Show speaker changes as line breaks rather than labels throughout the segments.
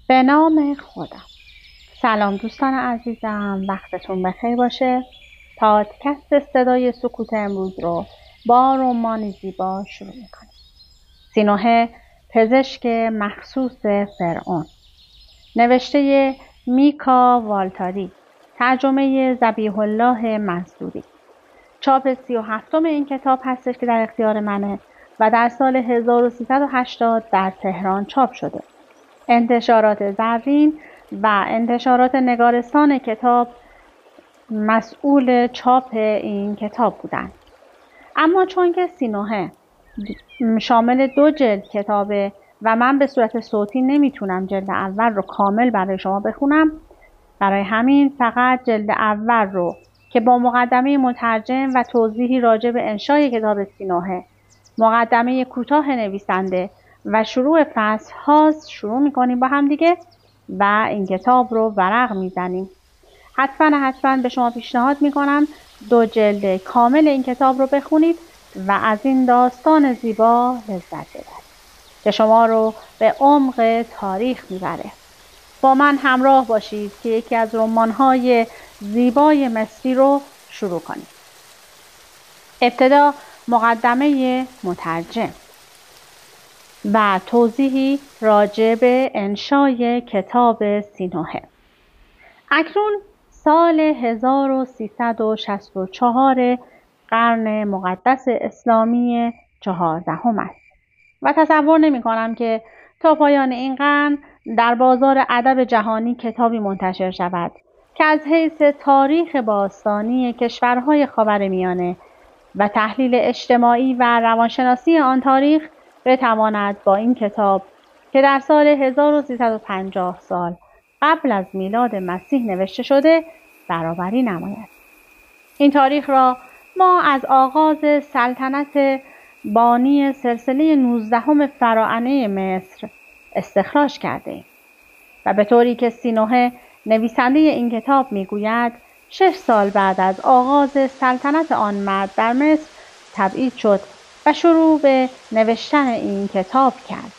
به نام خدا. سلام دوستان عزیزم، وقتتون بخیر باشه. پادکست صدای سکوت امروز رو با رمان زیبا شروع میکنیم. سینوحه پزشک مخصوص فرعون، نوشته میکا والتاری، ترجمه ذبیح الله منصوری. چاپ 37 این کتاب هستش که در اختیار منه و در سال 1380 در تهران چاپ شده. انتشارات زرین و انتشارات نگارستان کتاب مسئول چاپ این کتاب بودند. اما چون که سینوحه شامل 2 جلد کتابه و من به صورت صوتی نمیتونم جلد اول رو کامل برای شما بخونم، برای همین فقط جلد اول رو که با مقدمه مترجم و توضیحی راجع به انشای کتاب سینوحه، مقدمه کوتاه نویسنده و شروع فصل ها شروع میکنیم با هم دیگه و این کتاب رو ورق میزنیم. حتما به شما پیشنهاد میکنم 2 جلد کامل این کتاب رو بخونید و از این داستان زیبا لذت ببرید که شما رو به عمق تاریخ میبره. با من همراه باشید که یکی از رمان‌های زیبای مصری رو شروع کنیم. ابتدا مقدمه مترجم و توضیحی راجع به انشای کتاب سینوحه. اکنون سال 1364 قرن مقدس اسلامی 14 است و تصور نمی کنم که تا پایان این قرن در بازار ادب جهانی کتابی منتشر شود که از حیث تاریخ باستانی کشورهای خاورمیانه و تحلیل اجتماعی و روانشناسی آن تاریخ بتواند با این کتاب که در سال 1350 سال قبل از میلاد مسیح نوشته شده برابری نماید. این تاریخ را ما از آغاز سلطنت بانی سلسله 19 فراعنه مصر استخراج کرده ایم و به طوری که سینوحه نویسنده این کتاب میگوید 6 سال بعد از آغاز سلطنت آن مرد در مصر تبعید شد و شروع به نوشتن این کتاب کرد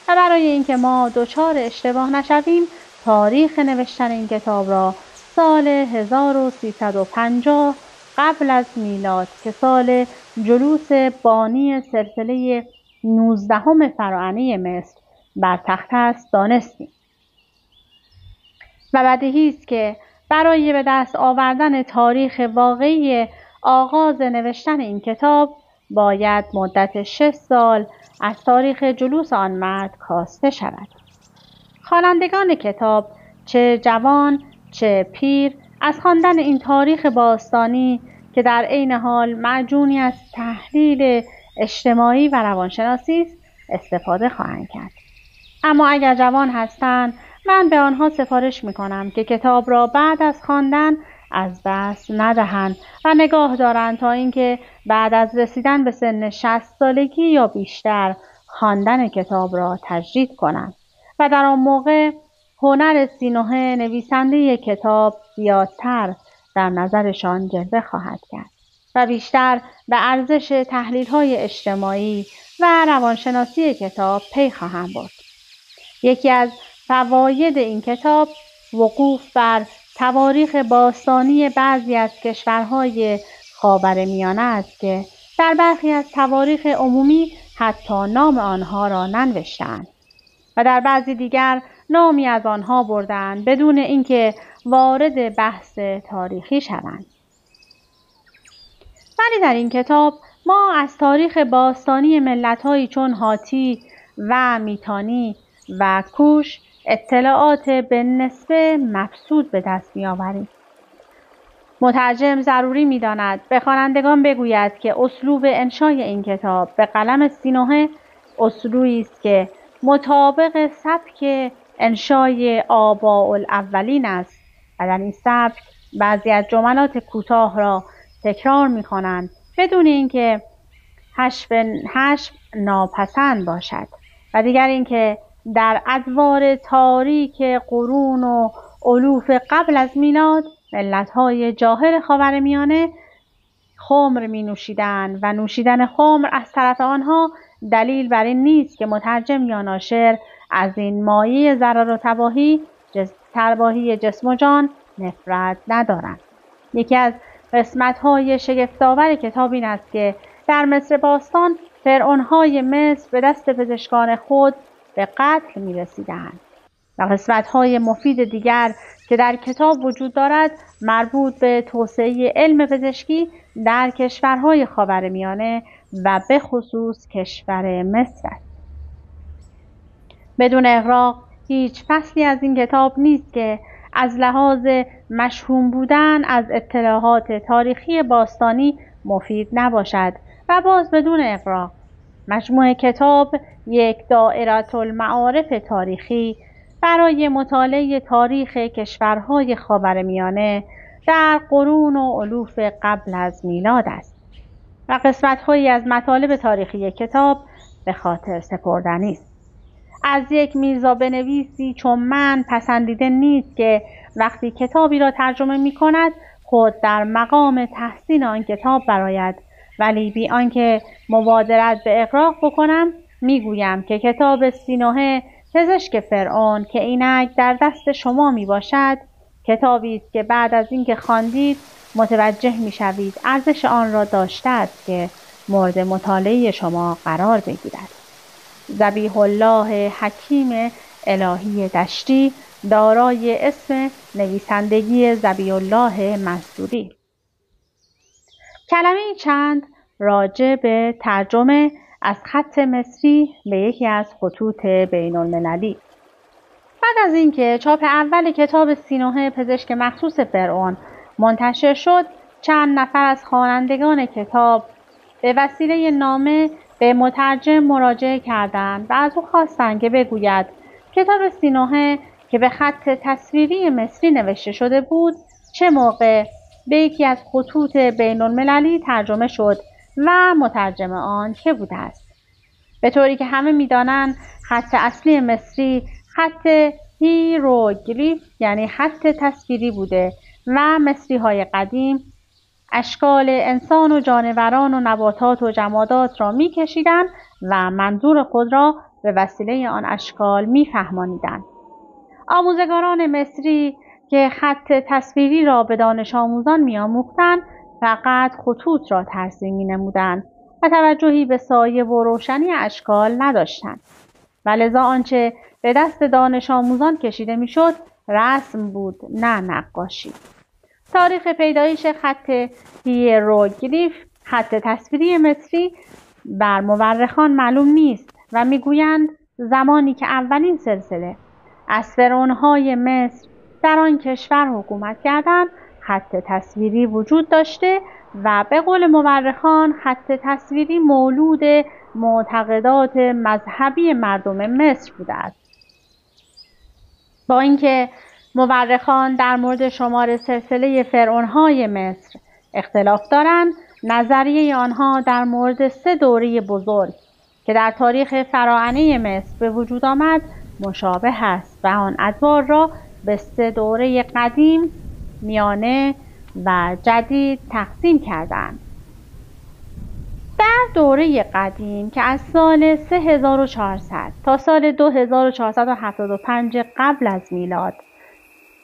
و برای اینکه ما دچار اشتباه نشویم تاریخ نوشتن این کتاب را سال 1350 قبل از میلاد که سال جلوس بانی سلسله 19 فراعنه مصر بر تخت است دانستیم. و بدیهی است که برای به دست آوردن تاریخ واقعی آغاز نوشتن این کتاب باید مدت 6 سال از تاریخ جلوس آن مرد کاسته شود. خوانندگان کتاب چه جوان چه پیر از خواندن این تاریخ باستانی که در عین حال معجونی از تحلیل اجتماعی و روانشناسی است استفاده خواهند کرد. اما اگر جوان هستند من به آنها سفارش می‌کنم که کتاب را بعد از خواندن از دست ندهند و نگاه دارند تا اینکه بعد از رسیدن به سن 60 سالگی یا بیشتر خواندن کتاب را تجدید کنند و در آن موقع هنر سینوحه نویسنده کتاب زیادتر در نظرشان جلوه خواهد کرد و بیشتر به ارزش تحلیل‌های اجتماعی و روانشناسی کتاب پی خواهند برد. یکی از فواید این کتاب وقوف بر تواریخ باستانی بعضی از کشورهای خاورمیانه است که در برخی از تواریخ عمومی حتی نام آنها را ننوشتند و در بعضی دیگر نامی از آنها بردند بدون اینکه وارد بحث تاریخی شوند. ولی در این کتاب ما از تاریخ باستانی ملت‌هایی چون هاتی و میتانی و کوش اطلاعات به نسبه مبسوط به دست می‌آوریم. مترجم ضروری می‌داند به خوانندگان بگوید که اسلوب انشای این کتاب به قلم سینوحه اسلوبی است که مطابق سبک انشای آباءالاولین است و در این سبک بعضی از جملات کوتاه را تکرار می‌کنند بدون اینکه حشو ناپسند باشد و دیگر اینکه در ادوار تاریک قرون و الوف قبل از میلاد ملت‌های جاهل خاورمیانه خمر می نوشیدند و نوشیدن خمر از طرف آنها دلیل بر این نیست که مترجم یا ناشر از این مایه ضرر و تباهی جسم و جان نفرت ندارند. یکی از قسمت‌های شگفت‌آور کتاب این است که در مصر باستان فرعون‌های مصر به دست پزشکان خود به قتل می‌رسیدند. و قسمت‌های مفید دیگر که در کتاب وجود دارد مربوط به توسعه علم پزشکی در کشورهای خاورمیانه و به خصوص کشور مصر است. بدون اغراق هیچ فصلی از این کتاب نیست که از لحاظ مشهوم بودن از اطلاعات تاریخی باستانی مفید نباشد و باز بدون اغراق مجموع کتاب یک دائره المعارف تاریخی برای مطالعه تاریخ کشورهای خاورمیانه در قرون و الوف قبل از میلاد است و قسمت‌هایی از مطالب تاریخی کتاب به خاطر سپردنی است. از یک میرزابنویسی چون من پسندیده نیست که وقتی کتابی را ترجمه می‌کند خود در مقام تحسین آن کتاب برآید، ولی بی آنکه مبادرت به اغراق بکنم میگویم که کتاب سینوحه پزشک فرعون که اینک در دست شما می باشد کتابی است که بعد از اینکه خواندید متوجه می شوید ارزش آن را داشته است که مورد مطالعه شما قرار بگیرد. ذبیح الله حکیم الهی دشتی، دارای اسم نویسندگی ذبیح الله منصوری. کلمه چند راجع به ترجمه از خط مصری به یکی از خطوط بین المللی. بعد از اینکه چاپ اول کتاب سینوحه پزشک مخصوص فرعون منتشر شد، چند نفر از خوانندگان کتاب به وسیله نامه به مترجم مراجعه کردند و از او خواستند که بگوید کتاب سینوحه که به خط تصویری مصری نوشته شده بود چه موقع به یکی از خطوط بین المللی ترجمه شد و مترجم آن که بوده است. به طوری که همه می‌دانند خط اصلی مصری خط هیروگلیف یعنی خط تصویری بوده و مصری‌های قدیم اشکال انسان و جانوران و نباتات و جمادات را می‌کشیدند و منظور خود را به وسیله آن اشکال می‌فهمانیدند. آموزگاران مصری که خط تصویری را به دانش آموزان می‌آموختند فقط خطوط را ترسیم می‌نمودند و توجهی به سایه و روشنی اشکال نداشتند و لذا آنچه به دست دانش آموزان کشیده می‌شد رسم بود نه نقاشی. تاریخ پیدایش خط هیروگلیف خط تصویری مصری بر مورخان معلوم نیست و می‌گویند زمانی که اولین سلسله از فرعون‌های مصر در آن کشور حکومت کردند خط تصویری وجود داشته و به قول مورخان خط تصویری مولود معتقدات مذهبی مردم مصر بوده است. با اینکه مورخان در مورد شمار سلسله فرعون‌های مصر اختلاف دارند، نظریه آنها در مورد 3 دوره بزرگ که در تاریخ فراعنه مصر به وجود آمد مشابه است و آن ادوار را به 3 دوره قدیم، میانه و جدید تقسیم کردند. در دوره قدیم که از سال 3400 تا سال 2475 قبل از میلاد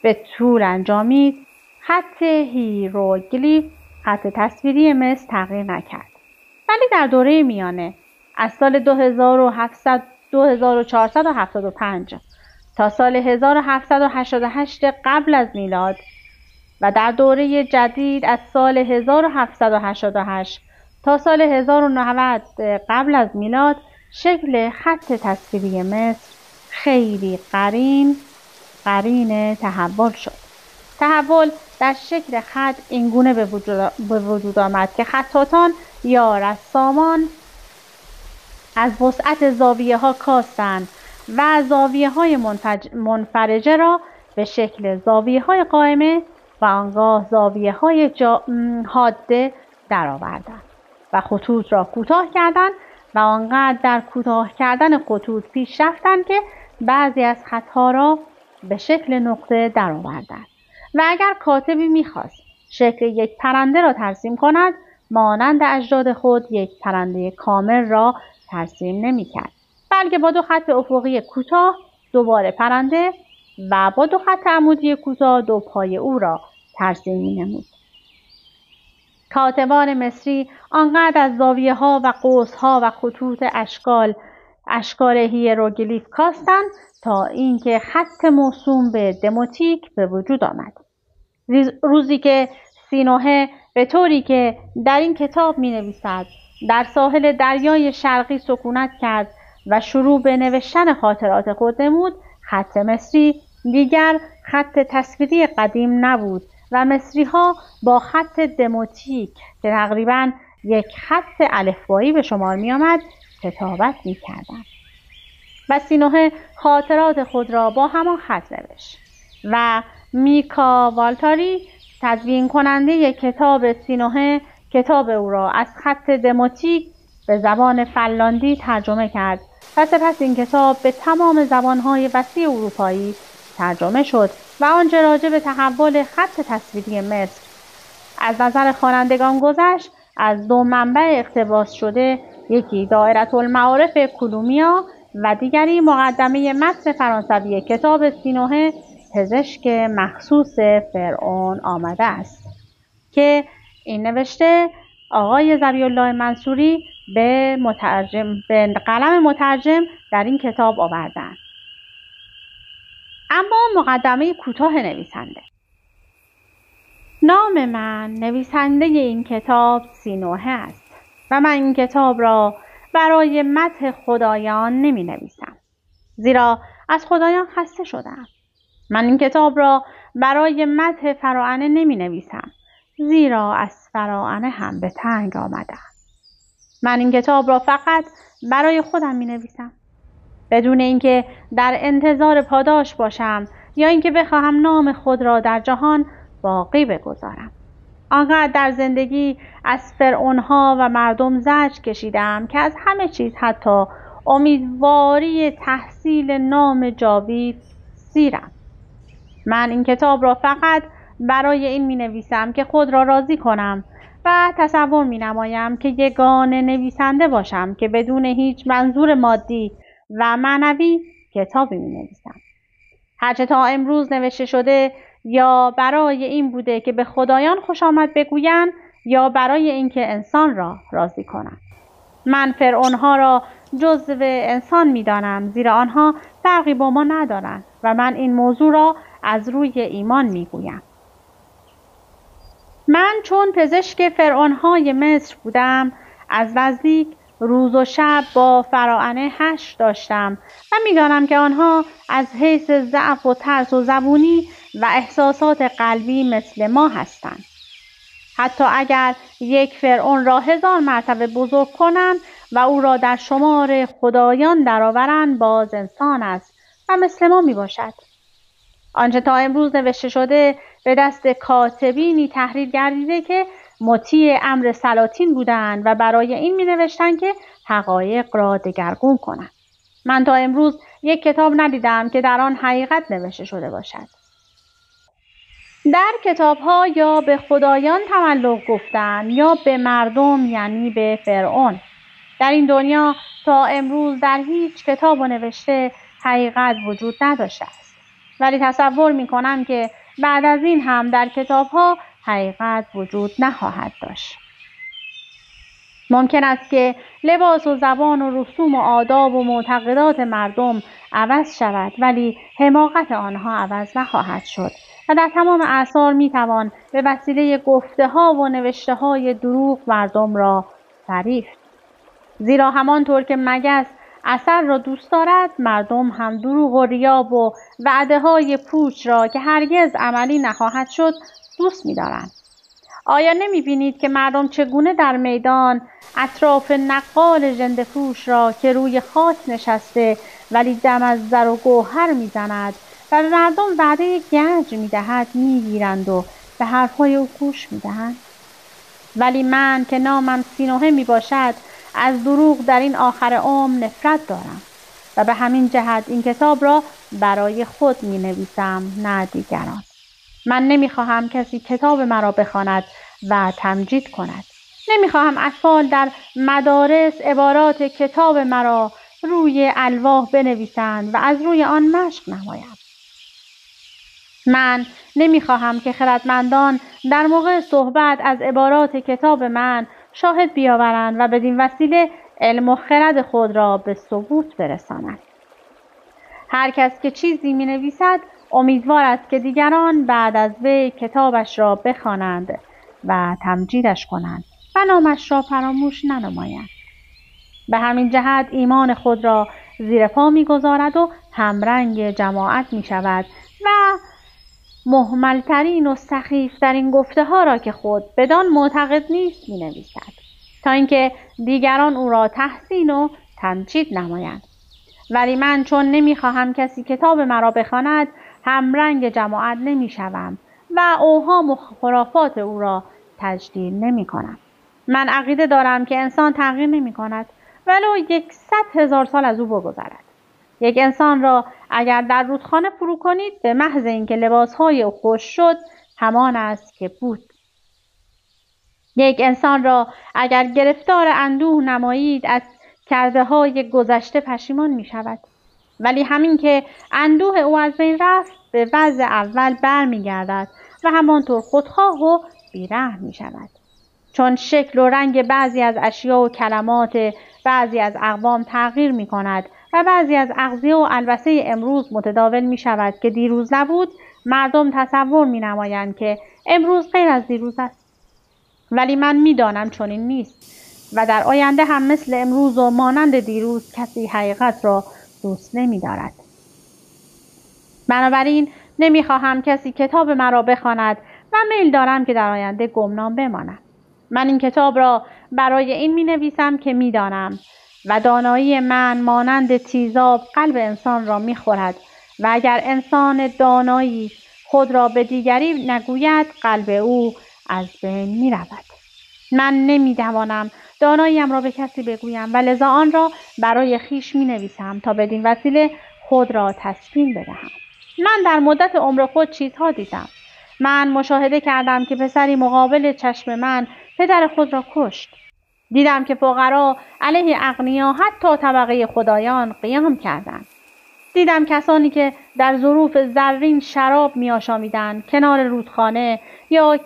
به طول انجامید، خط هیروگلیف خط تصویری مصر تغییر نکرد. ولی در دوره میانه از سال 2475 تا سال 1788 قبل از میلاد و در دوره جدید از سال 1788 تا سال 1090 قبل از میلاد شکل خط تصویری مصر خیلی قرین تحول شد. تحول در شکل خط اینگونه به وجود آمد که خطاطان یا رسامان از وسعت زاویه ها کاستند و زاویه های منفرجه را به شکل زاویه های قائمه و آنگاه زاویه های حاده درآوردند و خطوط را کوتاه کردند و آنقدر در کوتاه کردن خطوط پیش رفتند که بعضی از خطها را به شکل نقطه درآوردند و اگر کاتبی می‌خواست شکل یک پرنده را ترسیم کند مانند اجداد خود یک پرنده کامل را ترسیم نمی‌کرد، بلکه با 2 خط افقی کوتاه دوباره پرنده و با 2 خط عمودی کوتاه 2 پای او را ترسیم می‌نمود. کاتبان مصری آنقدر از زاویه‌ها و قوس‌ها و خطوط اشکال هیروگلیف کاستند تا اینکه خط موسوم به دموتیک به وجود آمد. روزی که سینوحه به طوری که در این کتاب می‌نویسد در ساحل دریای شرقی سکونت کرد و شروع به نوشتن خاطرات خود نمود، خط مصری دیگر خط تصویری قدیم نبود و مصری‌ها با خط دموتیک که تقریباً یک خط الفبایی به شمار می‌آمد کتابت می‌کردند. و سینوحه خاطرات خود را با همان خط نوشت و میکا والتاری تدوین کننده کتاب سینوحه کتاب او را از خط دموتیک به زبان فنلاندی ترجمه کرد و سپس این کتاب به تمام زبانهای وسیع اروپایی ترجمه شد و آنچه راجع به تحول خط تصویری مصر از نظر خوانندگان گذشت از 2 منبع اقتباس شده، یکی دائره المعارف کلومیا و دیگری مقدمه متن فرانسوی کتاب سینوحه پزشک مخصوص فرعون آمده است که این نوشته آقای ذبیح‌الله منصوری به قلم مترجم در این کتاب آوردند. اما مقدمه کوتاه نویسنده. نام من نویسنده این کتاب سینوحه است و من این کتاب را برای مدح خدایان نمی نویسم، زیرا از خدایان خسته شدم. من این کتاب را برای مدح فراعنه نمی نویسم، زیرا از فراعنه هم به تنگ آمدم. من این کتاب را فقط برای خودم می نویسم، بدون اینکه در انتظار پاداش باشم یا اینکه بخواهم نام خود را در جهان باقی بگذارم. آنقدر در زندگی از فرعونها و مردم زجر کشیدم که از همه چیز حتی امیدواری تحصیل نام جاوید سیرم. من این کتاب را فقط برای این می نویسم که خود را راضی کنم و تصور می نمایم که یگانه نویسنده باشم که بدون هیچ منظور مادی و معنوی کتابی می نویسم. هرچه تا امروز نوشته شده یا برای این بوده که به خدایان خوش آمد بگویند یا برای اینکه انسان را راضی کنند. من فرعونها را جزو انسان می دانم، زیرا آنها فرقی با ما ندارند و من این موضوع را از روی ایمان می گویم. من چون پزشک فرعونهای مصر بودم از نزدیک روز و شب با فراعنه حشر داشتم و می‌دانم که آنها از حیث ضعف و ترس و زبونی و احساسات قلبی مثل ما هستند. حتی اگر یک فرعون را 1000 مرتبه بزرگ کنند و او را در شمار خدایان درآورند، باز انسان است و مثل ما میباشد. آنچه تا امروز نوشته شده به دست کاتبینی تحریر گردیده که مطیع امر سلاطین بودند و برای این می نوشتند که حقایق را دگرگون کنند. من تا امروز یک کتاب ندیدم که در آن حقیقت نوشته شده باشد. در کتاب‌ها یا به خدایان تملق گفتن یا به مردم، یعنی به فرعون. در این دنیا تا امروز در هیچ کتاب و نوشته حقیقت وجود نداشته است، ولی تصور می‌کنم که بعد از این هم در کتاب‌ها حقیقت وجود نخواهد داشت. ممکن است که لباس و زبان و رسوم و آداب و معتقدات مردم عوض شود، ولی حماقت آنها عوض نخواهد شد و در تمام اعصار میتوان به وسیله گفته ها و نوشته های دروغ مردم را فریفت. زیرا همانطور که مگس عسل را دوست دارد، مردم هم دروغ و ریا و وعده های پوچ را که هرگز عملی نخواهد شد دوست می‌دارند. آیا نمی‌بینید که مردم چگونه در میدان اطراف نقال ژنده‌فروش را که روی خاک نشسته ولی دم از زر و گوهر می‌زند و به مردم وعده گنج می‌دهد می‌گیرند و به حرف‌های او گوش می‌دهند؟ ولی من که نامم سینوحه میباشد از دروغ در این آخر عمر نفرت دارم و به همین جهت این کتاب را برای خود می نویسم، نه دیگران. من نمیخواهم کسی کتاب مرا بخواند و تمجید کند. نمیخواهم اطفال در مدارس عبارات کتاب مرا روی الواح بنویسند و از روی آن مشق نمایند. من نمیخواهم که خردمندان در موقع صحبت از عبارات کتاب من شاهد بیاورند و بدین وسیله علم و خرد خود را به ثبوت برسانند. هر کس که چیزی می نویسد امیدوار است که دیگران بعد از وی کتابش را بخوانند و تمجیدش کنند و نامش را فراموش ننمایند. به همین جهت ایمان خود را زیر پا می گذارد و همرنگ جماعت می شود و مهملترین و سخیفترین گفته ها را که خود بدان معتقد نیست می نویسد تا اینکه دیگران او را تحسین و تمجید نمایند. ولی من چون نمیخواهم کسی کتاب مرا بخواند همرنگ جماعت نمیشوم و اوهام و خرافات او را تجدید نمی کنم. من عقیده دارم که انسان تغییر نمی کند ولو 100,000 سال از او بگذرد. یک انسان را اگر در رودخانه فرو کنید به محض اینکه لباسهای او خشک شد همان است که بود. یک انسان را اگر گرفتار اندوه نمایید از کرده های گذشته پشیمان می شود. ولی همین که اندوه او از بین رفت به وضع اول بر می گردد و همانطور خودخواه و بی‌رحم می شود. چون شکل و رنگ بعضی از اشیاء و کلمات بعضی از اقوام تغییر می کند و بعضی از اغذیه و البسه امروز متداول می شود که دیروز نبود، مردم تصور می نمایند که امروز غیر از دیروز است. ولی من می دانم چنین نیست و در آینده هم مثل امروز و مانند دیروز کسی حقیقت را دوست نمی دارد. بنابراین نمی خواهم کسی کتاب مرا بخواند و میل دارم که در آینده گمنام بمانم. من این کتاب را برای این می نویسم که می دانم و دانایی من مانند تیزاب قلب انسان را می خورد و اگر انسان دانایی خود را به دیگری نگوید قلب او از بین می رود. من نمی توانم داناییم را به کسی بگویم و لذا آن را برای خویش می نویسم تا بدین وسیله خود را تسکین بدهم. من در مدت عمر خود چیزها دیدم. من مشاهده کردم که پسری مقابل چشم من پدر خود را کشت. دیدم که فقرا علیه اغنیا حتی طبقه خدایان قیام کردند. دیدم کسانی که در ظروف زرین شراب می آشامیدند کنار رودخانه یا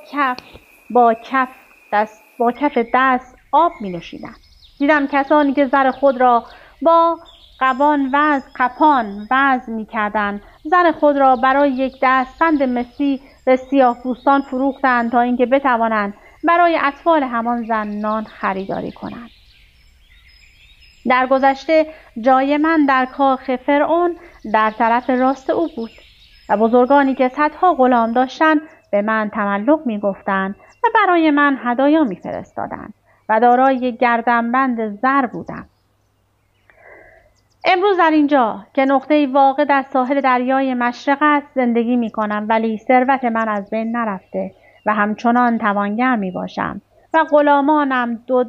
با کف دست آب می نوشیدند. دیدم کسانی که زر خود را با قپان وزن می کردند. زر خود را برای یک دستبند مسی به سیاه‌پوستان فروختند تا اینکه بتوانند برای اطفال همان زن نان خریداری کنند. در گذشته جای من در کاخ فرعون در طرف راست او بود و بزرگانی که صدها غلام داشتند به من تملق می گفتند و برای من هدایا می فرستادند و دارای گردنبند زر بودم. امروز در اینجا که نقطه واقع در ساحل دریای مشرق است زندگی می کنم ولی ثروت من از بین نرفته و همچنان توانگر می باشم و غلامانم دو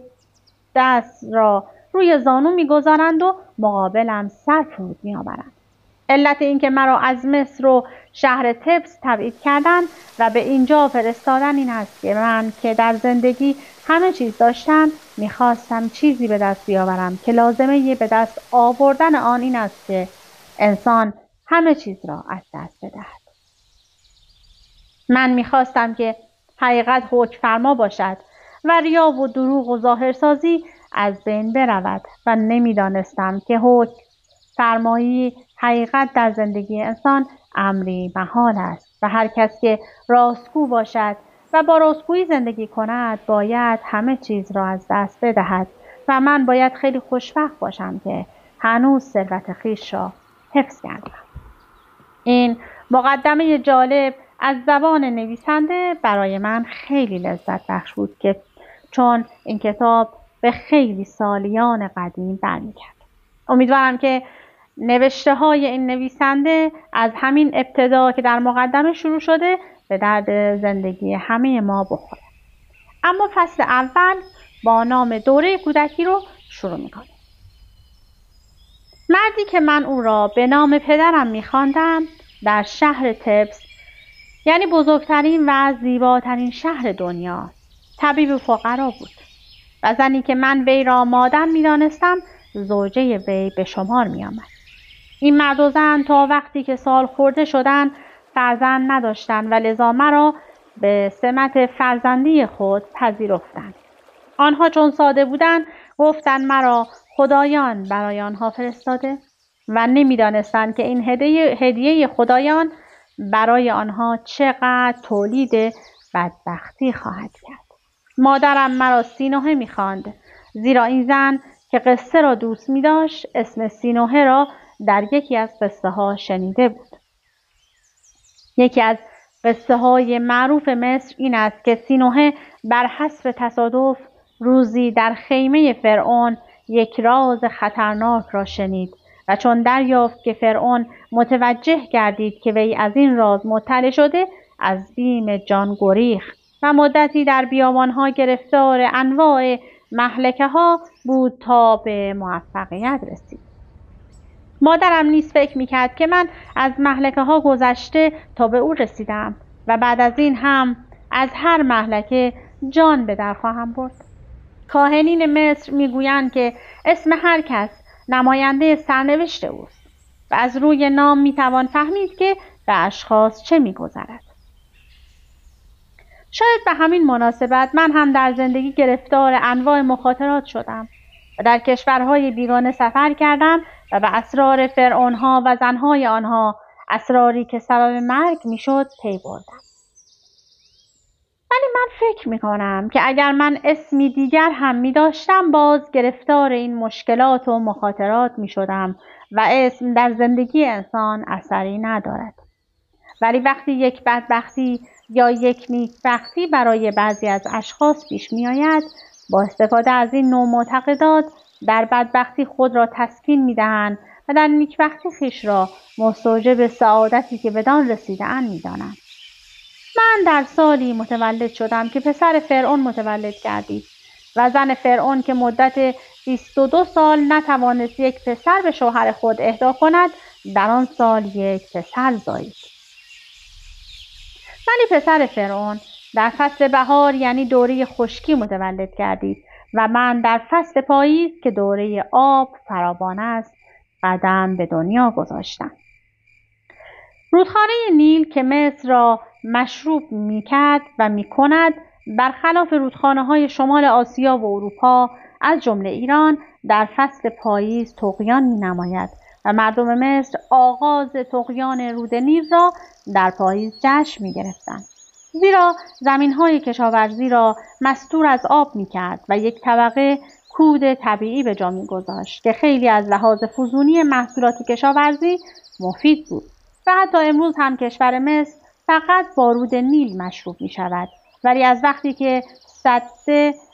دست را روی زانو می گذارند و مقابلم سر فرود می آورند. علت این که مرا از مصر و شهر تبس تبعید کردند و به اینجا فرستادن این است که من که در زندگی همه چیز داشتم میخواستم چیزی به دست بیاورم که لازمه به دست آوردن آن این است که انسان همه چیز را از دست بدهد. من میخواستم که حقیقت حکم فرما باشد و ریا و دروغ و ظاهرسازی از بین برود و نمیدانستم که حکم فرمایی حقیقت در زندگی انسان امری محال است و هر کس که راستگو باشد و با راستگویی زندگی کند باید همه چیز را از دست بدهد و من باید خیلی خوشبخت باشم که هنوز ثروت خویش را حفظ کردم. این مقدمه جالب از زبان نویسنده برای من خیلی لذت بخش بود که چون این کتاب به خیلی سالیان قدیم برمیگرده. امیدوارم که نوشته های این نویسنده از همین ابتدا که در مقدمه شروع شده به درد زندگی همه ما بخوره. اما فصل اول با نام دوره کودکی رو شروع میکنیم. مردی که من او را به نام پدرم میخواندم در شهر تبس، یعنی بزرگترین و زیباترین شهر دنیا، طبیب فقرا بود و زنی که من وی را مادر میدانستم زوجه وی به شمار می آمد. این مرد و زن تا وقتی که سال خورده شدند فرزند نداشتند و لذا مرا به سمت فرزندی خود پذیرفتند. آنها چون ساده بودند گفتند مرا خدایان برای آنها فرستاده و نمی‌دانستند که این هدیه خدایان برای آنها چقدر تولید بدبختی خواهد کرد. مادرم مرا سینوهه می‌خواند، زیرا این زن که قصه را دوست می‌داشت اسم سینوهه را در یکی از قصه ها شنیده بود. یکی از قصه های معروف مصر این است که سینوهه بر حسب تصادف روزی در خیمه فرعون یک راز خطرناک را شنید و چون دریافت که فرعون متوجه گردید که وی از این راز مطلع شده از بیم جان گریخت و مدتی در بیابانها گرفتار انواع مهلکه ها بود تا به موفقیت رسید. مادرم نیز فکر میکرد که من از مهلکه ها گذشته تا به او رسیدم و بعد از این هم از هر مهلکه جان به در خواهم برد. کاهنین مصر میگویند که اسم هر کس نماینده سرنوشت اوست و از روی نام میتوان فهمید که به اشخاص چه میگذرد. شاید به همین مناسبت من هم در زندگی گرفتار انواع مخاطرات شدم و در کشورهای بیگانه سفر کردم و به اسرار فرعونها و زنهای آنها، اسراری که سبب مرگ میشد، پی بردم. ولی من فکر میکنم که اگر من اسمی دیگر هم میداشتم باز گرفتار این مشکلات و مخاطرات میشدم و اسم در زندگی انسان اثری ندارد. ولی وقتی یک بدبختی یا یک نیکبختی برای بعضی از اشخاص پیش میآید، با استفاده از این نوع معتقدات در بدبختی خود را تسکین میدهند و در نیکبختی خویش را مستوجب سعادتی که بدان رسیده‌اند میدانند. من در سالی متولد شدم که پسر فرعون متولد گردید و زن فرعون که مدت 22 سال نتوانست یک پسر به شوهر خود اهدا کند در آن سال یک پسر زایید. ولی پسر فرعون در فصل بهار یعنی دوره خشکی متولد گردید و من در فصل پاییز که دوره آب فراوان است قدم به دنیا گذاشتم. رودخانه نیل که مصر را مشروب می‌کرد و می‌کند برخلاف رودخانه‌های شمال آسیا و اروپا از جمله ایران در فصل پاییز طغیان می‌نماید و مردم مصر آغاز طغیان رود نیل را در پاییز جشن می‌گرفتند، زیرا زمین‌های کشاورزی را مستور از آب می‌کرد و یک طبقه کود طبیعی به جا می‌گذاشت که خیلی از لحاظ فزونی محصولات کشاورزی مفید بود و حتی امروز هم کشور مصر فقط با رود نیل مشروب می‌شود. ولی از وقتی که سد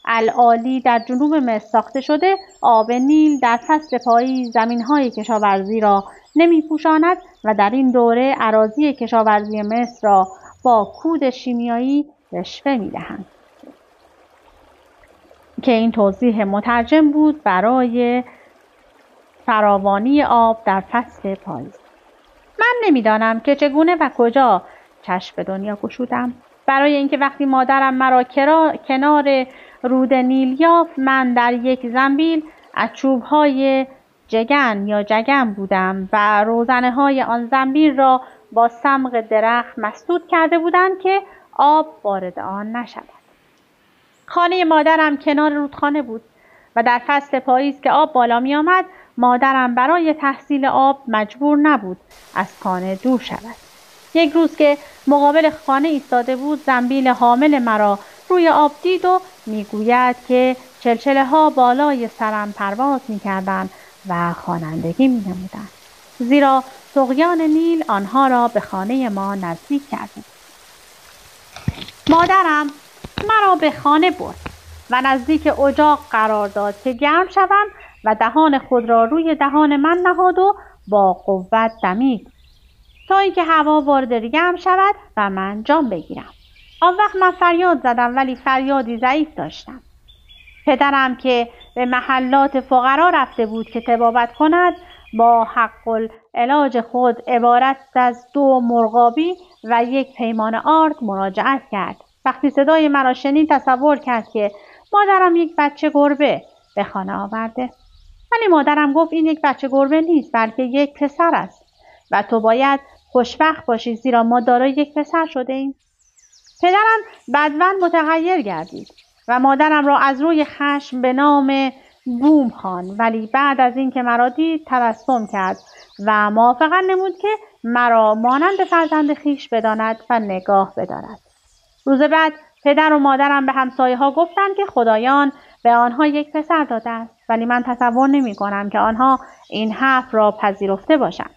العالی در جنوب مصر ساخته شده، آب نیل در فصل پاییز زمین‌های کشاورزی را نمی‌پوشاند و در این دوره اراضی کشاورزی مصر را با کود شیمیایی رشوه می‌دهند. که این توضیح مترجم بود برای فراوانی آب در فصل پاییز. من نمی‌دانم که چگونه و کجا چشم به دنیا گشودم. برای اینکه وقتی مادرم مرا کنار رود نیل یافت، من در یک زنبیل از چوب‌های جگن بودم و روزنه‌های آن زنبیل را با صمغ درخت مسدود کرده بودند که آب وارد آن نشود. خانه مادرم کنار رودخانه بود و در فصل پاییز که آب بالا می آمد، مادرم برای تحصیل آب مجبور نبود از خانه دور شود. یک روز که مقابل خانه ایستاده بود، زنبیل حامل مرا روی آب دید و میگوید که چلچله ها بالای سرم پرواز میکردند و خوانندگی مینمودند، زیرا طغیان نیل آنها را به خانه ما نزدیک کرده. مادرم مرا به خانه برد و نزدیک اجاق قرار داد که گرم شوم و دهان خود را روی دهان من نهاد و با قوت دمید تا اینکه هوا وارد ریه‌ام شود و من جان بگیرم. آن وقت من فریاد زدم، ولی فریادی ضعیف داشتم. پدرم که به محلات فقرا رفته بود که طبابت کند، با حق العلاج خود عبارت از 2 مرغابی و 1 پیمان آرد مراجعت کرد. وقتی صدای مرا شنید تصور کرد که مادرم یک بچه گربه به خانه آورده. ولی مادرم گفت این یک بچه گربه نیست بلکه یک پسر است و تو باید خوشبخت باشی زیرا ما دارای یک پسر شده ایم. پدرم بدون متغیر گردید و مادرم را از روی خشم به نام بوم خواند، ولی بعد از اینکه مرا دید تبسم کرد و موافقت نمود که مرا مانند فرزند خویش بداند و نگاه بدارد. روز بعد پدر و مادرم به همسایه‌ها گفتند که خدایان به آنها یک پسر داده است، ولی من تصور نمی‌کنم که آنها این حرف را پذیرفته باشند،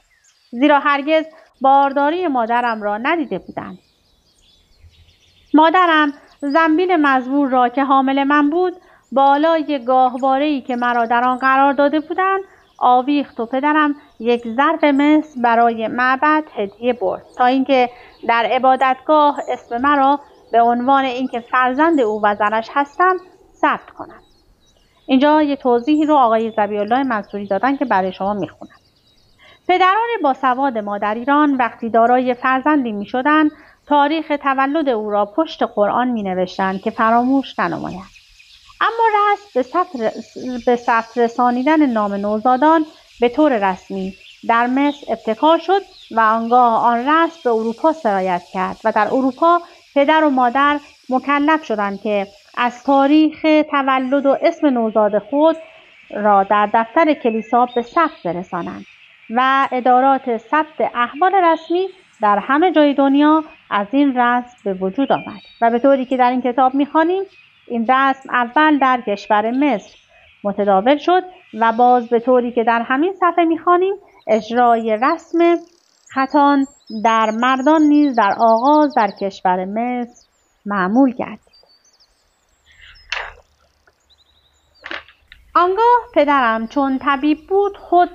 زیرا هرگز بارداری مادرم را ندیده بودند. مادرم زنبیل مزبور را که حامل من بود بالای گاهواره‌ای که مرا در آن قرار داده بودند آویخت و پدرم یک ظرف مس برای معبد هدیه برد تا اینکه در عبادتگاه اسم مرا به عنوان اینکه فرزند او و زنش هستم ثبت کنم. اینجا یه توضیحی رو آقای ذبیح‌الله منصوری دادن که برای شما میخونم. پدران باسواد ما در ایران وقتی دارای فرزندی میشدند تاریخ تولد او را پشت قرآن مینوشتند که فراموش ننماید. اما رسم به ثبت رسانیدن نام نوزادان به طور رسمی در مصر ابتکار شد و آنگاه آن رسم به اروپا سرایت کرد و در اروپا پدر و مادر مکلف شدند که از تاریخ تولد و اسم نوزاد خود را در دفتر کلیسا به ثبت برسانند و ادارات ثبت احوال رسمی در همه جای دنیا از این رسم به وجود آمد و به طوری که در این کتاب می‌خوانیم این رسم اول در کشور مصر متداول شد و باز به طوری که در همین صفحه می‌خوانیم اجرای رسم ختان در مردان نیز در آغاز در کشور مصر معمول گردید. آنگاه پدرم چون طبیب بود خود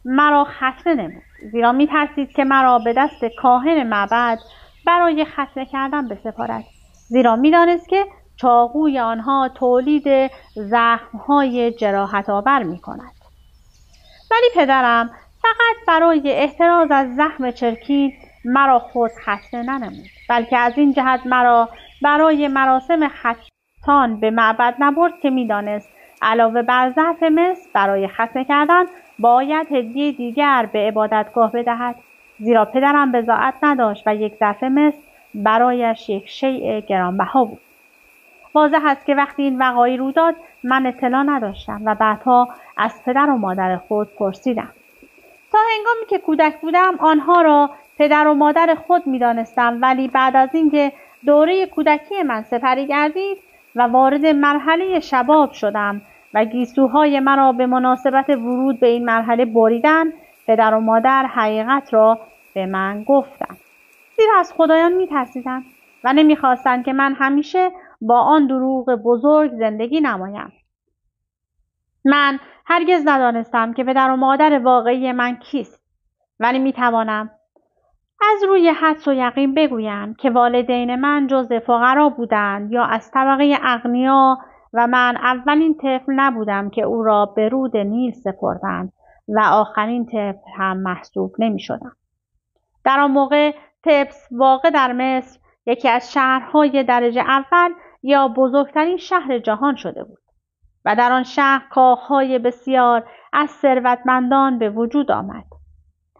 مرا ختنه نمود، زیرا می‌ترسید که مرا به دست کاهن معبد برای ختنه کردن بسپارد، زیرا می‌دانست که چاقوی آنها تولید زخم‌های جراحت‌آور می‌کند. ولی پدرم فقط برای احتراز از زخم چرکین مرا خود ختنه ننمود، بلکه از این جهت مرا برای مراسم ختان به معبد نبرد که می‌دانست علاوه بر ظرف مس برای ختنه کردن باید هدیه دیگر به عبادتگاه بدهد، زیرا پدرم بضاعت نداشت و یک ظرف مس برایش یک شیء گرانبها بود. واضح است که وقتی این وقایع رو داد من اطلاع نداشتم و بعدها از پدر و مادر خود پرسیدم. تا هنگامی که کودک بودم آنها را پدر و مادر خود می‌دانستم، ولی بعد از اینکه دوره کودکی من سپری گردید و وارد مرحله شباب شدم و گیسوهای مرا به مناسبت ورود به این مرحله بریدند، پدر و مادر حقیقت را به من گفتند، زیرا از خدایان می‌ترسیدند و نمی‌خواستند که من همیشه با آن دروغ بزرگ زندگی نمایم. من هرگز ندانستم که پدر و مادر واقعی من کیست، ولی میتوانم از روی حدس و یقین بگویم که والدین من جزء فقرا بودند یا از طبقه اغنیا و من اولین طفل نبودم که او را به رود نیل سپردند و آخرین طفل هم محسوب نمی شدم. در آن موقع طبس واقع در مصر یکی از شهرهای درجه اول یا بزرگترین شهر جهان شده بود و در آن شهر کاخهای بسیار از ثروتمندان به وجود آمد.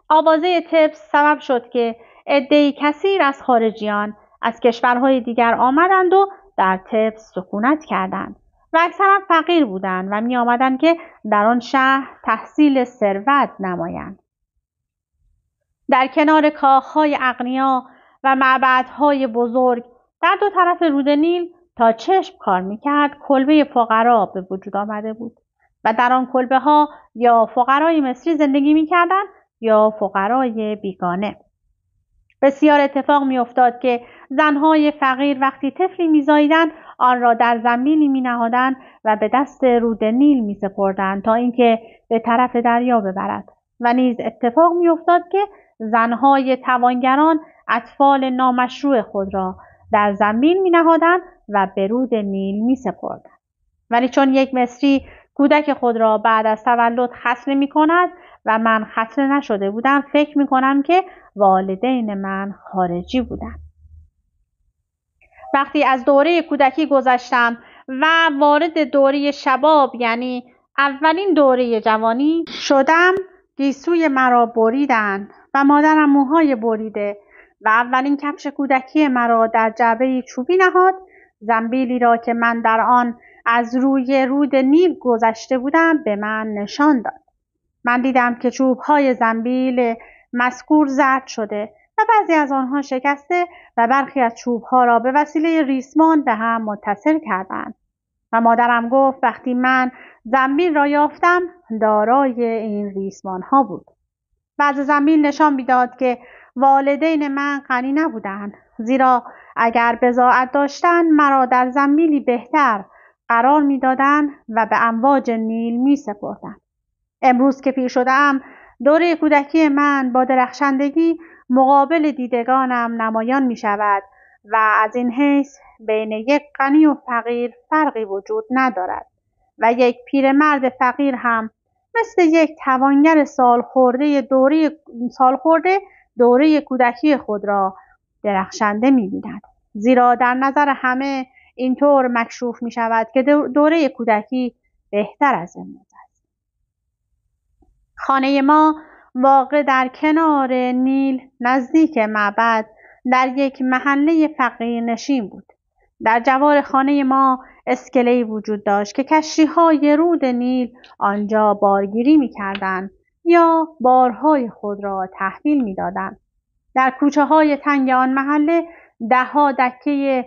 آوازه طبس سبب شد که عده‌ای کثیر از خارجیان از کشورهای دیگر آمدند و در طبس سکونت کردند و اکثرا فقیر بودند و می آمدند که در آن شهر تحصیل ثروت نمایند. در کنار کاخهای اغنیا و معبدهای بزرگ در دو طرف رود نیل تا چشم کار میکرد کلبه فقرا به وجود آمده بود و در آن کلبه ها یا فقرای مصری زندگی میکردند یا فقرای بیگانه. بسیار اتفاق میافتاد که زنهای فقیر وقتی طفلی میزاییدند آن را در زنبیلی مینهادند و به دست رود نیل میسپردند تا اینکه به طرف دریا ببرد و نیز اتفاق میافتاد که زنهای توانگران اطفال نامشروع خود را در زنبیل می‌نهادند و به رود نیل می‌سپردند. ولی چون یک مصری کودک خود را بعد از تولد ختنه می‌کند و من ختنه نشده بودم، فکر می‌کنم که والدین من خارجی بودند. وقتی از دوره کودکی گذشتم و وارد دوره شباب یعنی اولین دوره جوانی شدم گیسوی مرا بریدند و مادرم موهای بریده و اولین کفش کودکی مرا در جعبه چوبی نهاد. زنبیلی را که من در آن از روی رود نیل گذشته بودم به من نشان داد. من دیدم که چوب‌های زنبیل مذکور زرد شده و بعضی از آنها شکسته و برخی از چوب‌ها را به وسیله ریسمان به هم متصل کردند. و مادرم گفت وقتی من زنبیل را یافتم دارای این ریسمان‌ها بود. بعض زنبیل نشان می‌داد که والدین من غنی نبودند، زیرا اگر بضاعت داشتند مرا در زنبیلی بهتر قرار می‌دادند و به امواج نیل می‌سپردند. امروز که پیر شده‌ام دوره کودکی من با درخشندگی مقابل دیدگانم نمایان می‌شود و از این حیث بین یک غنی و فقیر فرقی وجود ندارد و یک پیرمرد فقیر هم مثل یک توانگر سالخورده دوره کودکی خود را درخشنده می‌بیند، زیرا در نظر همه اینطور مکشوف می‌شود که دوره کودکی بهتر از امروز است. خانه ما واقع در کنار نیل نزدیک معبد در یک محله فقیرنشین بود. در جوار خانه ما اسکله‌ای وجود داشت که کشتی‌های رود نیل آنجا بارگیری می‌کردند یا بارهای خود را تحویل می‌دادند. در کوچه‌های تنگ آن محله ده‌ها دکه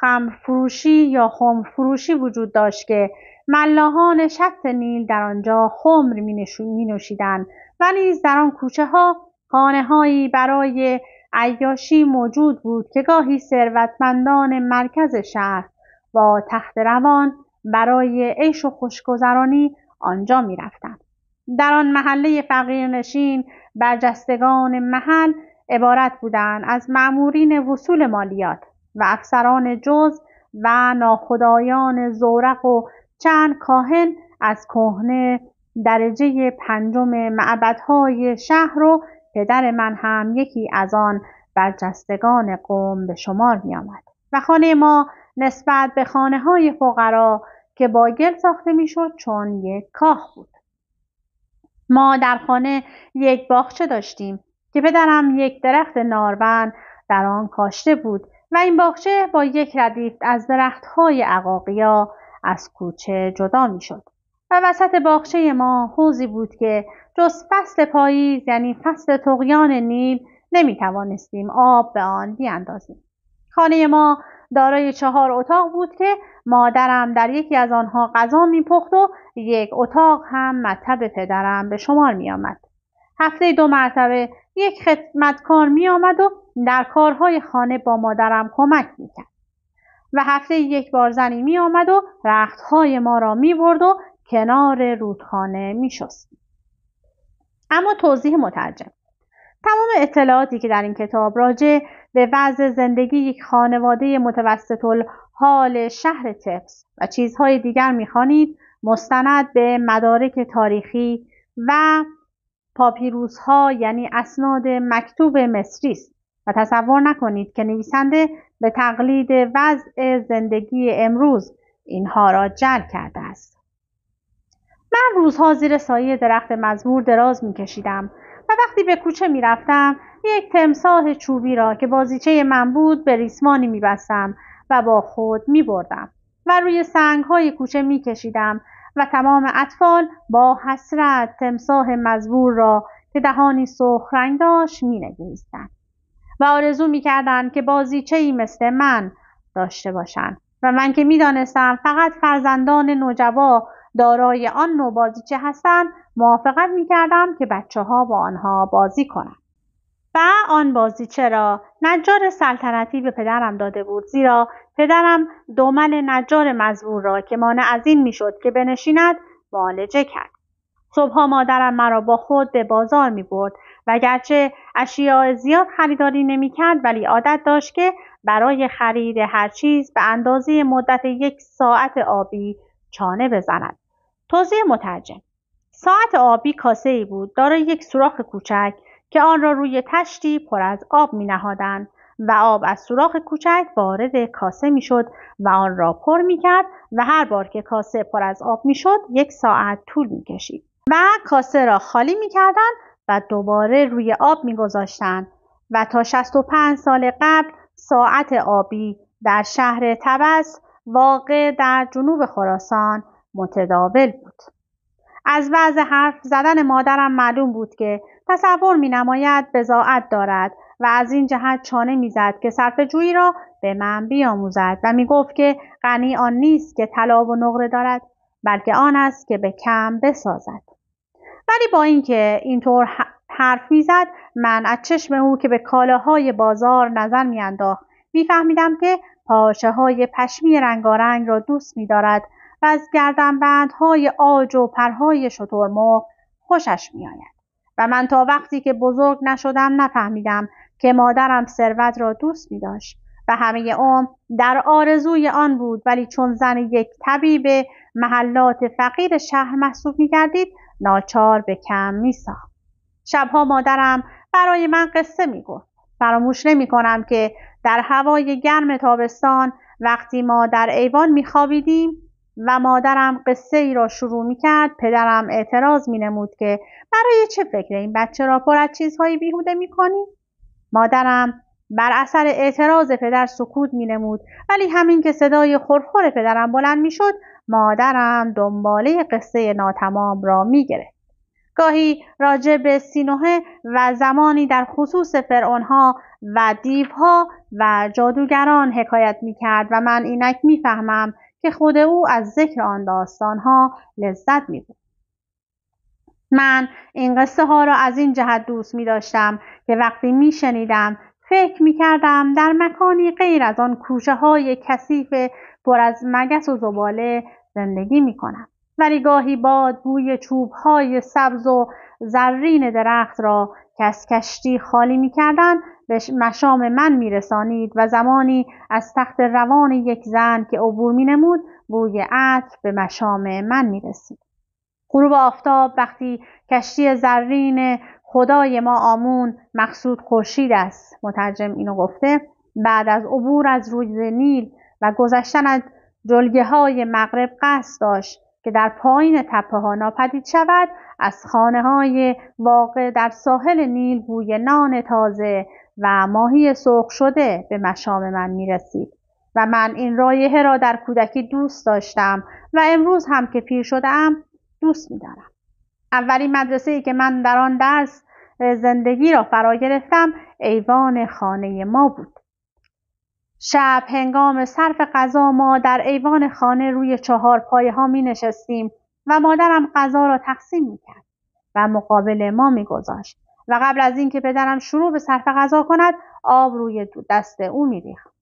خمرفروشی یا خمرفروشی وجود داشت که ملاحان شط نیل در آنجا خمر می‌نوشیدند و نیز در آن کوچه‌ها خانه‌هایی برای عیاشی موجود بود که گاهی ثروتمندان مرکز شهر با تخت روان برای عیش و خوشگذرانی آنجا می‌رفتند. در آن محله فقیرنشین برجستگان محل عبارت بودند از مأمورین وصول مالیات و افسران جزء و ناخدایان زورق و چند کاهن از کهنه درجه پنجم معبدهای شهر و پدر من هم یکی از آن برجستگان قوم به شمار می آمد و خانه ما نسبت به خانه‌های فقرا که با گل ساخته می شد چون یک کاخ بود. ما در خانه یک باغچه داشتیم که پدرم یک درخت نارون در آن کاشته بود و این باغچه با یک ردیف از درخت‌های عقاقیا از کوچه جدا می شد و وسط باغچه ما حوضی بود که جز فصل پاییز یعنی فصل طغیان نیل نمی توانستیم آب به آن بیاندازیم. خانه ما دارای 4 اتاق بود که مادرم در یکی از آنها غذا می‌پخت و یک اتاق هم مطبخ پدرم به شمار می آمد. هفته 2 مرتبه یک خدمتکار می آمد و در کارهای خانه با مادرم کمک می کرد و هفته 1 بار زنی می آمد و رختهای ما را می برد و کنار رودخانه می شست. اما توضیح مترجم: تمام اطلاعاتی که در این کتاب راجع به وضع زندگی یک خانواده متوسط الحال شهر طفس و چیزهای دیگر می‌خوانید مستند به مدارک تاریخی و پاپیروس‌ها یعنی اسناد مکتوب مصری است و تصور نکنید که نویسنده به تقلید وضع زندگی امروز اینها را جعل کرده است. من روزها زیر سایه درخت مزمور دراز می‌کشیدم و وقتی به کوچه می‌رفتم یک تمساح چوبی را که بازیچه من بود به ریسمانی می‌بستم و با خود می‌بردم و روی سنگ‌های کوچه می‌کشیدم و تمام اطفال با حسرت تمساح مزبور را که دهانی سرخ رنگ داشت می‌نگریستند و آرزو می‌کردند که بازیچه‌ای مثل من داشته باشند و من که می‌دانستم فقط فرزندان نوجوا دارای آن نوع بازیچه هستند موافقت می‌کردم که بچه‌ها با آنها بازی کنند. و آن بازیچه را نجار سلطنتی به پدرم داده بود، زیرا پدرم دومن نجار مزبور را که مانع از این میشد که بنشیند معالجه کرد. صبحها مادرم مرا با خود به بازار می‌برد و گرچه اشیاء زیاد خریداری نمی‌کرد ولی عادت داشت که برای خرید هر چیز به اندازه مدت 1 ساعت آبی چانه بزند. توضیح مترجم: ساعت آبی کاسه‌ای بود دارای یک سوراخ کوچک که آن را روی تشتی پر از آب می‌نهادند و آب از سوراخ کوچک وارد کاسه میشد و آن را پر میکرد و هر بار که کاسه پر از آب میشد 1 ساعت طول میکشید و کاسه را خالی میکردند و دوباره روی آب میگذاشتند و تا 65 سال قبل ساعت آبی در شهر طبس واقع در جنوب خراسان متداول بود. از وضع حرف زدن مادرم معلوم بود که تصور می‌نماید بضاعت دارد و از این جهت چانه می‌زد که صرفه‌جویی را به من بیاموزد و می‌گفت که غنی آن نیست که طلا و نقره دارد، بلکه آن است که به کم بسازد. ولی با اینکه اینطور حرف می‌زد، من از چشم او که به کالاهای بازار نظر می‌انداخت می‌فهمیدم که پارچه‌های پشمی رنگارنگ را دوست می‌دارد و از گردنبندهای عاج و پرهای شترمرغ خوشش می‌آید. و من تا وقتی که بزرگ نشدم نفهمیدم که مادرم ثروت را دوست می‌داشت و همه عمر در آرزوی آن بود، ولی چون زن یک طبیب محلات فقیر شهر محسوب می‌گردید ناچار به کم می‌ساخت. شبها مادرم برای من قصه می‌گفت. فراموش نمی‌کنم که در هوای گرم تابستان وقتی ما در ایوان می‌خوابیدیم و مادرم قصه ای را شروع می‌کرد، پدرم اعتراض می‌نمود که برای چه فکر این بچه را پر از چیزهای بیهوده می‌کنی؟ مادرم بر اثر اعتراض پدر سکوت می‌نمود، ولی همین که صدای خرخر پدرم بلند می‌شد، مادرم دنباله قصه ناتمام را می‌گرفت. گاهی راجع به سینوحه و زمانی در خصوص فرعونها و دیوها و جادوگران حکایت می‌کرد و من اینک می‌فهمم که خود او از ذکر آن داستانها لذت می‌برد. من این قصه ها را از این جهت دوست می‌داشتم که وقتی می‌شنیدم فکر می‌کردم در مکانی غیر از آن کوچه‌های کثیف پر از مگس و زباله زندگی می‌کنم. ولی گاهی باد بوی چوب‌های سبز و زرین درخت را که از کشتی خالی می‌کردند به مشام من می‌رسانید و زمانی از تخت روان یک زن که عبور می‌نمود بوی عطر به مشام من می‌رسید. غروب آفتاب وقتی کشتی زرین خدای ما آمون، مقصود خورشید است، مترجم اینو گفته، بعد از عبور از روی نیل و گذشتن از جلگه‌های مغرب قصد داشت که در پایین تپه‌ها ناپدید شود، از خانه‌های واقع در ساحل نیل بوی نان تازه و ماهی سرخ شده به مشام من می‌رسید و من این رایحه را در کودکی دوست داشتم و امروز هم که پیر شده‌ام دوست می‌دارم. اولین مدرسه‌ای که من در آن درس زندگی را فرا گرفتم ایوان خانه ما بود. شب هنگام صرف غذا ما در ایوان خانه روی 4 پایه ها می نشستیم و مادرم غذا را تقسیم می کرد و مقابل ما می گذاشت و قبل از اینکه پدرم شروع به صرف غذا کند آب روی دست او می ریخت.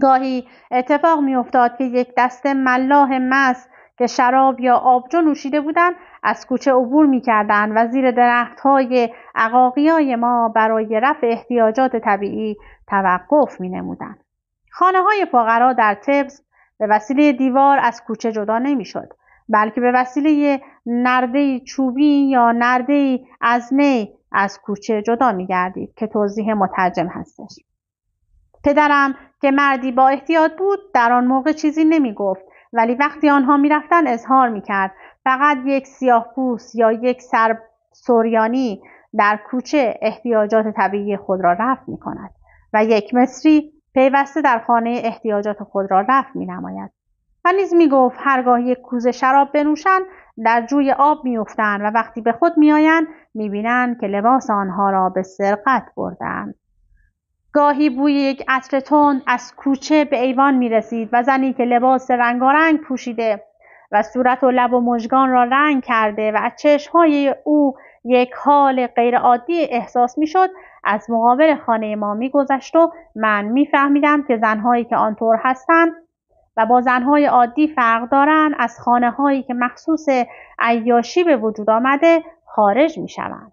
گاهی اتفاق می افتاد که یک دسته ملاح مست که شراب یا آبجو نوشیده بودند از کوچه عبور می‌کردند و زیر درخت‌های عقاقیای ما برای رفع احتیاجات طبیعی توقف می‌نمودند. خانه‌های فقرا در طبس به وسیله دیوار از کوچه جدا نمی‌شد، بلکه به وسیله نرده‌ای چوبی یا نرده‌ای از نی از کوچه جدا می‌گردید که توضیح مترجم هستش. پدرم که مردی با احتیاط بود در آن موقع چیزی نمی‌گفت، ولی وقتی آنها می‌رفتند اظهار می‌کرد فقط یک سیاه‌پوست یا یک سوریانی در کوچه احتیاجات طبیعی خود را رفع می‌کند و یک مصری پیوسته در خانه احتیاجات خود را رفع می‌نماید. و نیز می‌گفت هرگاه یک کوزه شراب بنوشند در جوی آب می‌افتند و وقتی به خود می‌آیند می‌بینند که لباس آنها را به سرقت بردند. گاهی بوی یک عطر تند از کوچه به ایوان می رسید و زنی که لباس رنگارنگ پوشیده و صورت و لب و مژگان را رنگ کرده و از چشمهای او یک حال غیرعادی احساس می شد از مقابل خانه ما می گذشت و من می فهمیدم که زنهایی که آنطور هستند و با زنهای عادی فرق دارند از خانه هایی که مخصوص عیاشی به وجود آمده خارج می شوند.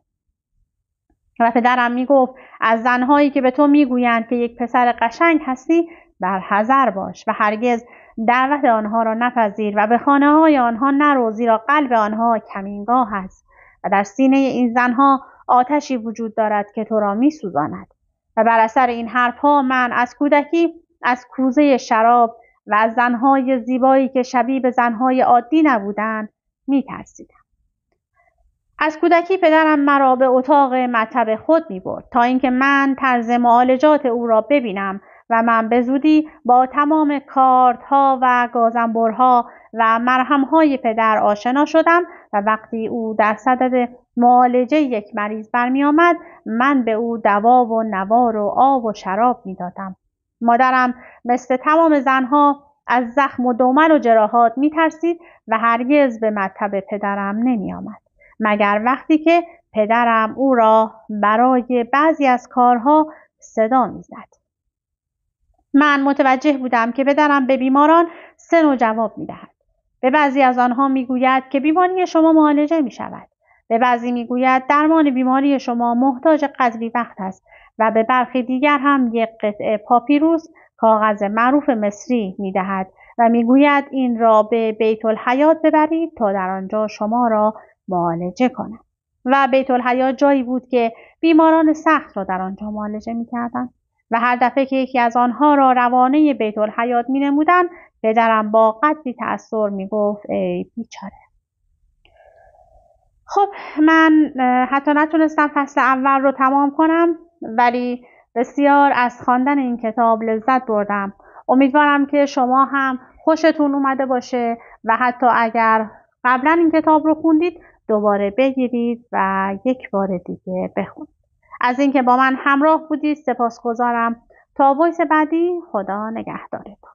و پدرم میگفت از زنهایی که به تو میگویند که یک پسر قشنگ هستی برحذر باش و هرگز دعوت آنها را نپذیر و به خانه های آنها نرو، زیرا قلب آنها کمینگاه است و در سینه این زنها آتشی وجود دارد که تو را میسوزاند و بر اثر این حرفها من از کودکی از کوزه شراب و از زنهای زیبایی که شبیه به زنهای عادی نبودند می‌ترسیدم. از کودکی پدرم مرا به اتاق مطب خود می‌برد تا اینکه من طرز معالجات او را ببینم و من به زودی با تمام کاردها و گازنبرها و مرهمهای پدر آشنا شدم و وقتی او در صدد معالجه یک مریض برمی آمد من به او دوا و نوار و آب و شراب می دادم. مادرم مثل تمام زنها از زخم و دمل و جراحات می ترسید و هرگز به مطب پدرم نمی آمد مگر وقتی که پدرم او را برای بعضی از کارها صدا می زد. من متوجه بودم که پدرم به بیماران سه نوع جواب می دهد. به بعضی از آنها می گوید که بیماری شما معالجه می شود. به بعضی می گوید درمان بیماری شما محتاج قدری وقت است و به برخی دیگر هم یک قطعه پاپیروس کاغذ معروف مصری می دهد و می گوید این را به بیت الحیات ببرید تا در آنجا شما را معالجه کند. و بیت الحیات جایی بود که بیماران سخت را در آنجا معالجه می کردند. و هر دفعه که یکی از آنها را روانه بیت الحیات می نمودن پدرم با قدری تأثر می گفت ای بیچاره. خب من حتی نتونستم فصل اول رو تمام کنم ولی بسیار از خواندن این کتاب لذت بردم. امیدوارم که شما هم خوشتون اومده باشه و حتی اگر قبلا این کتاب رو خوندید دوباره بگیرید و یک بار دیگه بخونید. از اینکه با من همراه بودید سپاسگزارم. تا وایس بعدی خدا نگهدارتون.